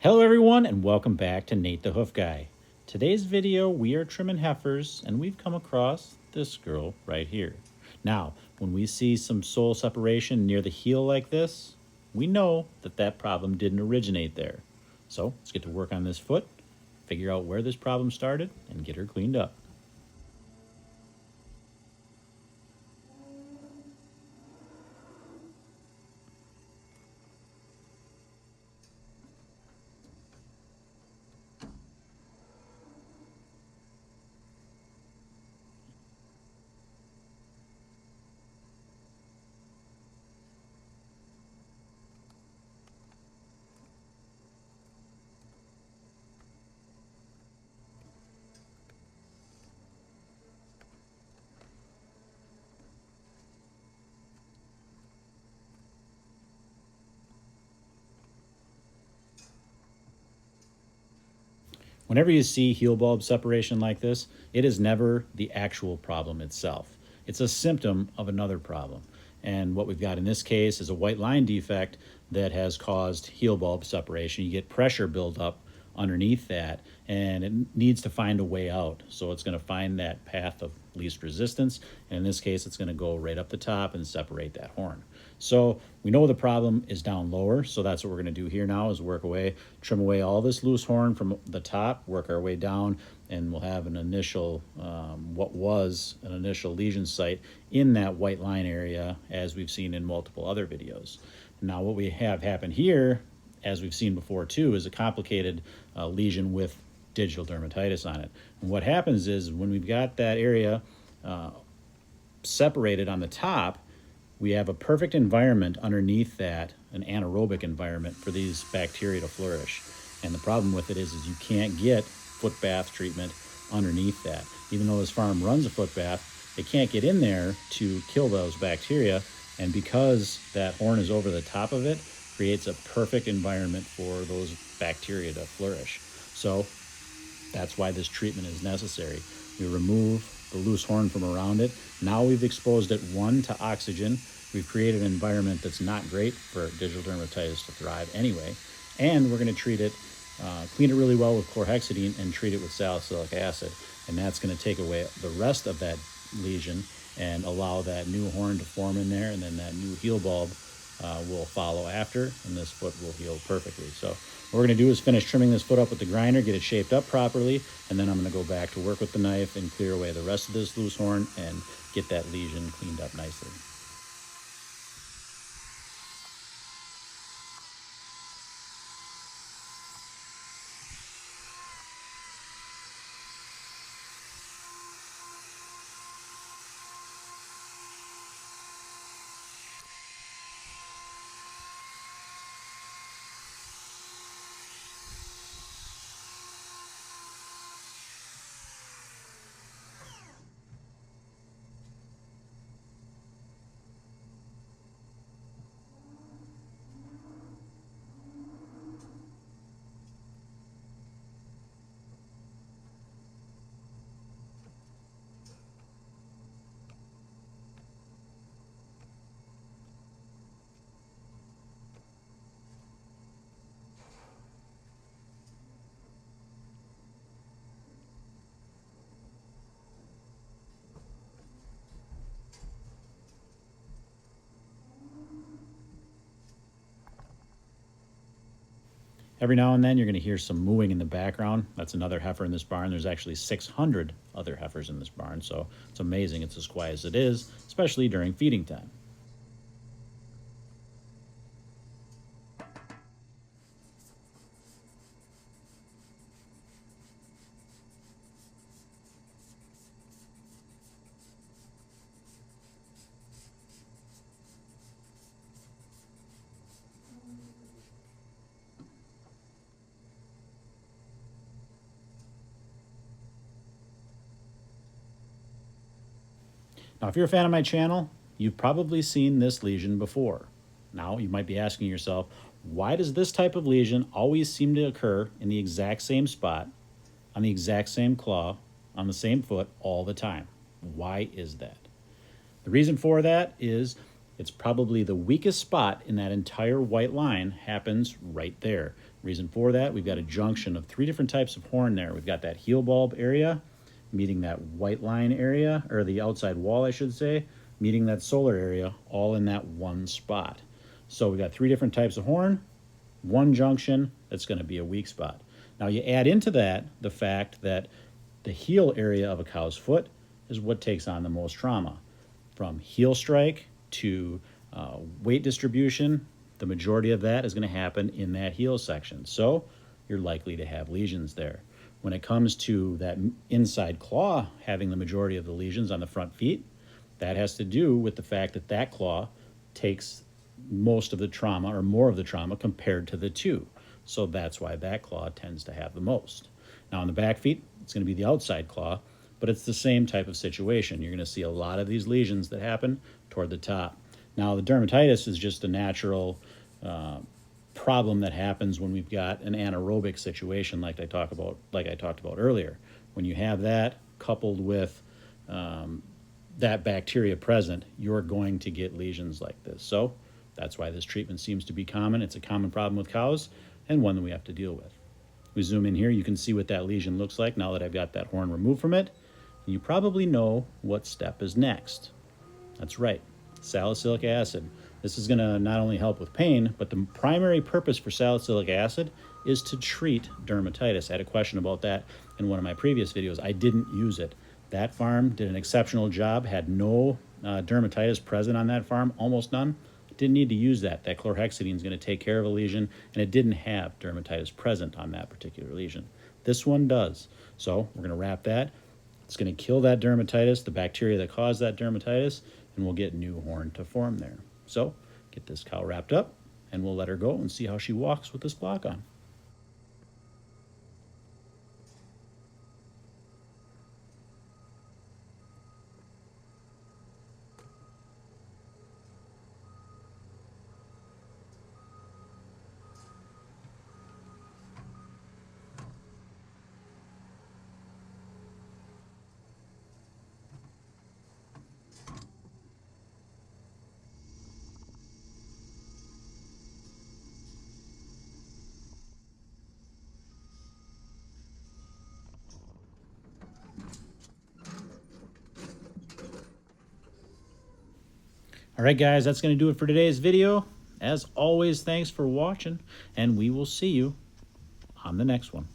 Hello everyone and welcome back to Nate the Hoof Guy. Today's video we are trimming heifers and we've come across this girl right here. Now when we see some sole separation near the heel like this, we know that problem didn't originate there. So let's get to work on this foot, figure out where this problem started and get her cleaned up. Whenever you see heel bulb separation like this, it is never the actual problem itself. It's a symptom of another problem. And what we've got in this case is a white line defect that has caused heel bulb separation. You get pressure buildup underneath that, and it needs to find a way out. So it's going to find that path of least resistance, and in this case it's going to go right up the top and separate that horn. So we know the problem is down lower, so that's what we're going to do here now is work away, trim away all this loose horn from the top, work our way down, and we'll have an initial what was an initial lesion site in that white line area, as we've seen in multiple other videos. Now what we have happen here, as we've seen before too, is a complicated lesion with digital dermatitis on it. And what happens is when we've got that area separated on the top, we have a perfect environment underneath that, an anaerobic environment for these bacteria to flourish. And the problem with it is you can't get foot bath treatment underneath that. Even though this farm runs a foot bath, they can't get in there to kill those bacteria. And because that horn is over the top of it, creates a perfect environment for those bacteria to flourish. So that's why this treatment is necessary. We remove the loose horn from around it. Now we've exposed it, one, to oxygen. We've created an environment that's not great for digital dermatitis to thrive anyway. And we're going to treat it, clean it really well with chlorhexidine and treat it with salicylic acid. And that's going to take away the rest of that lesion and allow that new horn to form in there, and then that new heel bulb will follow after, and this foot will heal perfectly. So what we're going to do is finish trimming this foot up with the grinder, get it shaped up properly, and then I'm going to go back to work with the knife and clear away the rest of this loose horn and get that lesion cleaned up nicely. Every now and then you're going to hear some mooing in the background. That's another heifer in this barn. There's actually 600 other heifers in this barn, so it's amazing it's as quiet as it is, especially during feeding time. Now, if you're a fan of my channel, you've probably seen this lesion before. Now, you might be asking yourself, why does this type of lesion always seem to occur in the exact same spot, on the exact same claw, on the same foot all the time? Why is that? The reason for that is it's probably the weakest spot in that entire white line happens right there. Reason for that, we've got a junction of 3 different types of horn there. We've got that heel bulb area, meeting that white line area, or the outside wall, I should say, meeting that solar area, all in that one spot. So we've got 3 different types of horn, one junction that's going to be a weak spot. Now you add into that the fact that the heel area of a cow's foot is what takes on the most trauma. From heel strike to weight distribution, the majority of that is going to happen in that heel section. So you're likely to have lesions there. When it comes to that inside claw having the majority of the lesions on the front feet, that has to do with the fact that that claw takes most of the trauma or more of the trauma compared to the two. So that's why that claw tends to have the most. Now on the back feet, it's going to be the outside claw, but it's the same type of situation. You're going to see a lot of these lesions that happen toward the top. Now the dermatitis is just a natural problem that happens when we've got an anaerobic situation like I talked about earlier. When you have that coupled with that bacteria present, you're going to get lesions like this. So that's why this treatment seems to be common. It's a common problem with cows and one that we have to deal with. We zoom in here, you can see what that lesion looks like now that I've got that horn removed from it. You probably know what step is next. That's right, salicylic acid. This is going to not only help with pain, but the primary purpose for salicylic acid is to treat dermatitis. I had a question about that in one of my previous videos. I didn't use it. That farm did an exceptional job, had no dermatitis present on that farm, almost none. Didn't need to use that. That chlorhexidine is going to take care of a lesion, and it didn't have dermatitis present on that particular lesion. This one does. So we're going to wrap that. It's going to kill that dermatitis, the bacteria that caused that dermatitis, and we'll get new horn to form there. So get this cow wrapped up, and we'll let her go and see how she walks with this block on. All right, guys, that's going to do it for today's video. As always, thanks for watching, and we will see you on the next one.